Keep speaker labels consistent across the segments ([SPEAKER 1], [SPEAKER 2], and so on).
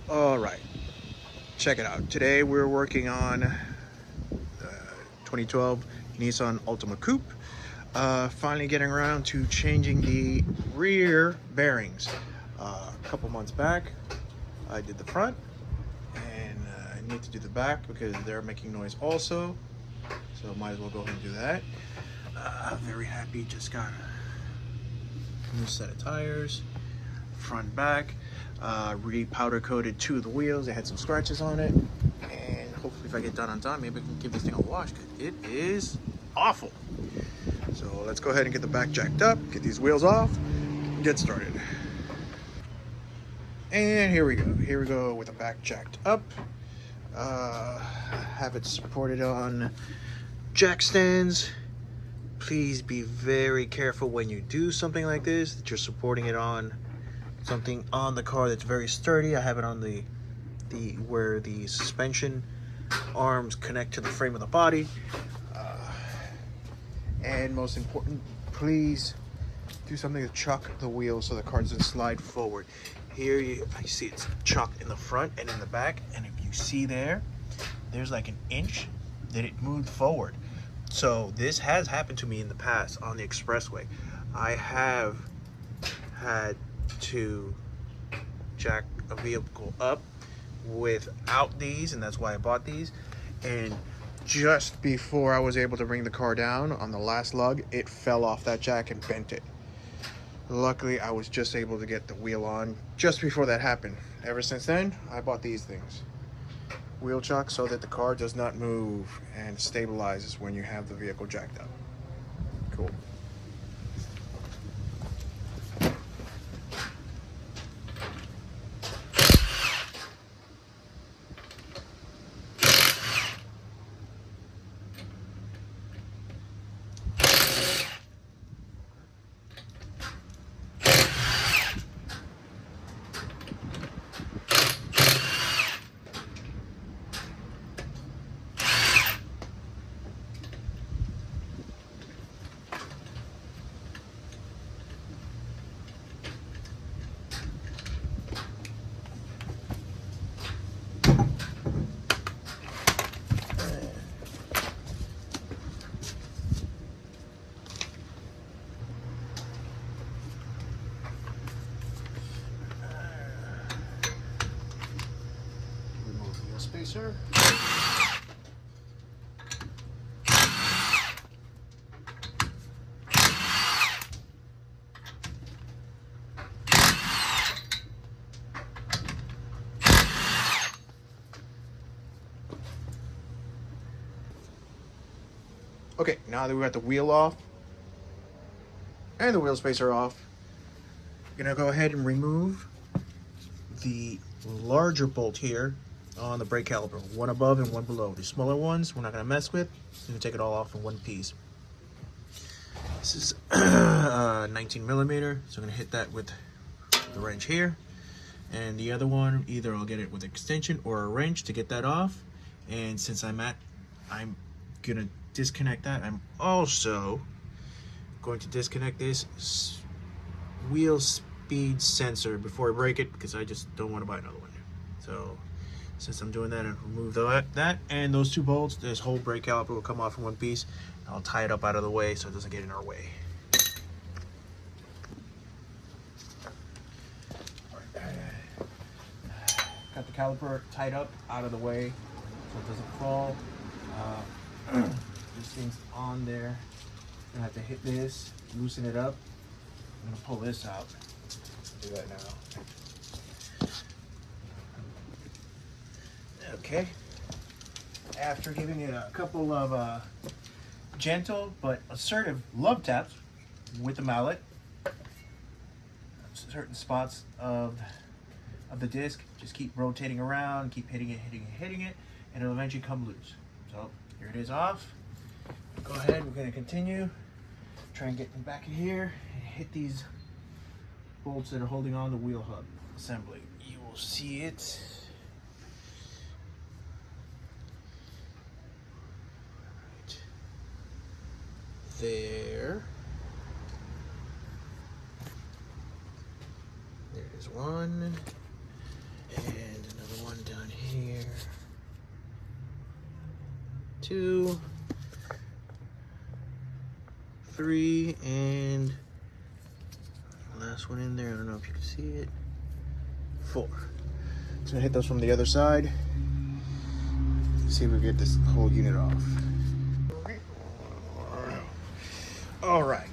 [SPEAKER 1] All right, check it out. Today we're working on 2012 Nissan Altima coupe. Finally getting around to changing the rear bearings. A couple months back, I did the front, and I need to do the back because they're making noise also. So might as well go ahead and do that. Very happy. Just got a new set of tires, front, back. Re-powder coated two of the wheels. They had some scratches on it, and hopefully, if I get done on time, maybe I can give this thing a wash because it is awful. So let's go ahead and get the back jacked up, get these wheels off, get started. And here we go. Here we go with the back jacked up. Have it supported on jack stands. Please be very careful when you do something like this, that you're supporting it on something on the car that's very sturdy. I have it on the where the suspension arms connect to the frame of the body. And most important, please do something to chuck the wheels so the car doesn't slide forward. Here I see it's chucked in the front and in the back, and if you see there's like an inch that it moved forward. So this has happened to me in the past on the expressway. I have had to jack a vehicle up without these, and that's why I bought these. And just before I was able to bring the car down on the last lug, it fell off that jack and bent it. Luckily, I was just able to get the wheel on just before that happened. Ever since then, I bought these things. Wheel chuck so that the car does not move and stabilizes when you have the vehicle jacked up. Cool. Remove the wheel spacer. Okay, now that we got the wheel off and the wheel spacer off, I'm gonna go ahead and remove the larger bolt here on the brake caliper, one above and one below. The smaller ones we're not gonna mess with. We're gonna take it all off in one piece. This is 19 millimeter, so I'm gonna hit that with the wrench here. And the other one, either I'll get it with extension or a wrench to get that off. And since I'm gonna disconnect that, I'm also going to disconnect this wheel speed sensor before I break it, because I just don't want to buy another one. So since I'm doing that, I'll remove that and those two bolts. This whole brake caliper will come off in one piece. I'll tie it up out of the way so it doesn't get in our way. Got the caliper tied up out of the way so it doesn't fall. This thing's on there. I'm gonna have to hit this, loosen it up. I'm gonna pull this out. Do that now. Okay. After giving it a couple of gentle but assertive love taps with the mallet, certain spots of the disc, just keep rotating around, keep hitting it, and it'll eventually come loose. So here it is off. Go ahead, we're going to continue. Try and get them back in here and hit these bolts that are holding on the wheel hub assembly. You will see it. Right there. There is one. And one down here. 2, 3, and last one in there. I don't know if you can see it. 4. Just gonna hit those from the other side. See if we get this whole unit off. All right,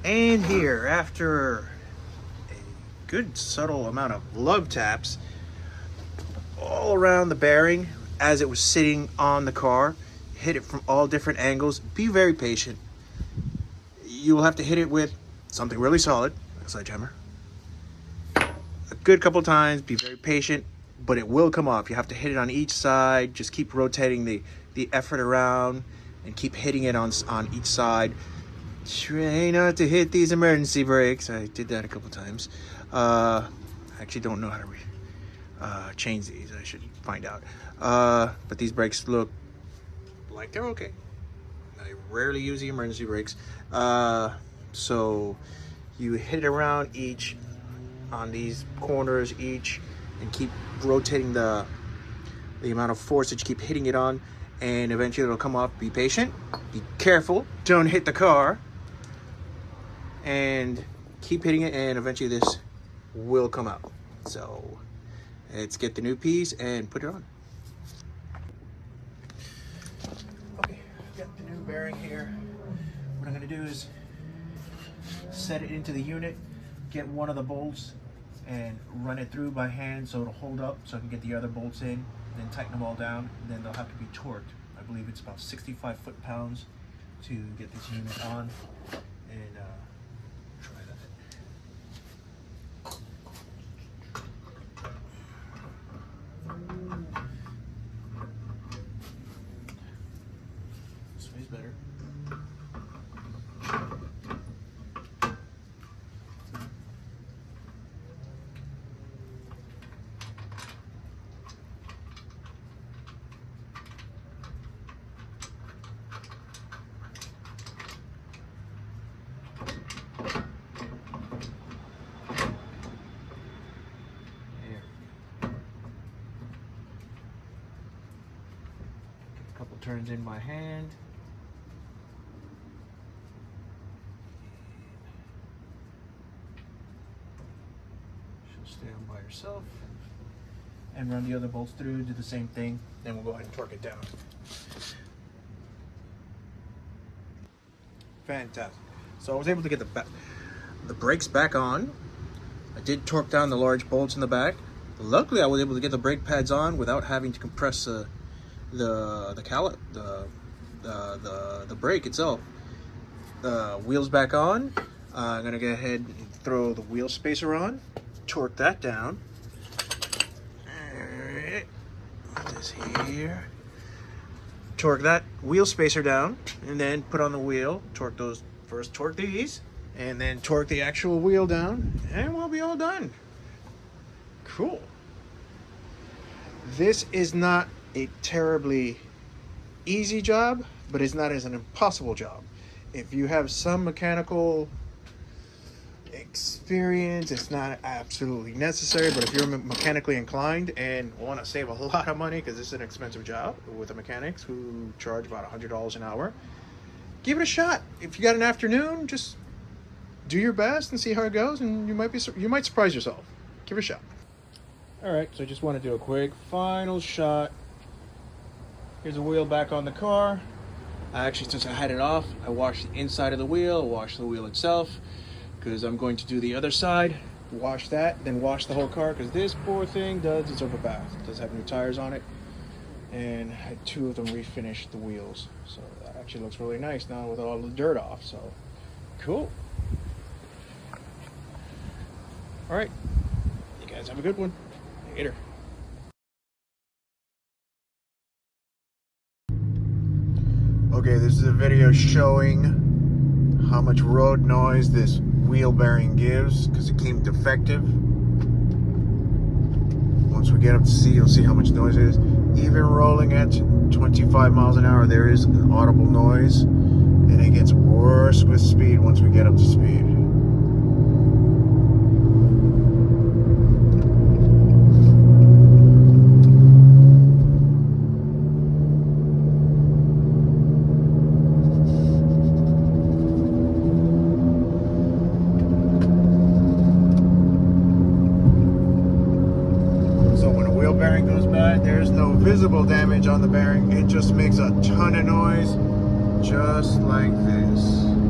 [SPEAKER 1] and here, after a good subtle amount of love taps all around the bearing as it was sitting on the car, hit it from all different angles. Be very patient. You will have to hit it with something really solid, like a sledgehammer, a good couple times. Be very patient, but it will come off. You have to hit it on each side. Just keep rotating the effort around and keep hitting it on each side. Try not to hit these emergency brakes. I did that a couple times. I actually don't know how to change these. I should find out. But these brakes look like they're okay. I rarely use the emergency brakes. So you hit it around each, on these corners each, and keep rotating the amount of force that you keep hitting it on, and eventually it'll come off. Be patient, be careful, don't hit the car, and keep hitting it, and eventually this will come out. So let's get the new piece and put it on. Okay, got the new bearing here. What I'm gonna do is set it into the unit, get one of the bolts and run it through by hand so it'll hold up, so I can get the other bolts in, then tighten them all down, and then they'll have to be torqued. I believe it's about 65 foot-pounds to get this unit on, and try that. This way's better. Couple turns in my hand. She'll stay on by herself. And run the other bolts through, do the same thing. Then we'll go ahead and torque it down. Fantastic. So I was able to get the brakes back on. I did torque down the large bolts in the back. Luckily, I was able to get the brake pads on without having to compress the brake itself. Wheels back on. I'm gonna go ahead and throw the wheel spacer on, torque that down. Alright, put this here. Torque that wheel spacer down, and then put on the wheel. Torque those first. Torque these, and then torque the actual wheel down, and we'll be all done. Cool. This is not a terribly easy job, but it's not as an impossible job. If you have some mechanical experience, it's not absolutely necessary, but if you're mechanically inclined and want to save a lot of money, because this is an expensive job with the mechanics who charge about $100 an hour, give it a shot. If you got an afternoon, just do your best and see how it goes, and you might surprise yourself. Give it a shot. All right, so I just want to do a quick final shot. Here's the wheel back on the car. Actually, since I had it off, I washed the inside of the wheel, washed the wheel itself, because I'm going to do the other side. Wash that, then wash the whole car, because this poor thing does deserve a bath. It does have new tires on it, and I had 2 of them refinish the wheels. So that actually looks really nice now with all the dirt off, so cool. All right, you guys have a good one. Later. Okay, this is a video showing how much road noise this wheel bearing gives because it came defective. Once we get up to sea, you'll see how much noise it is. Even rolling at 25 miles an hour, there is an audible noise, and it gets worse with speed once we get up to speed. visible damage on the bearing. It just makes a ton of noise, just like this.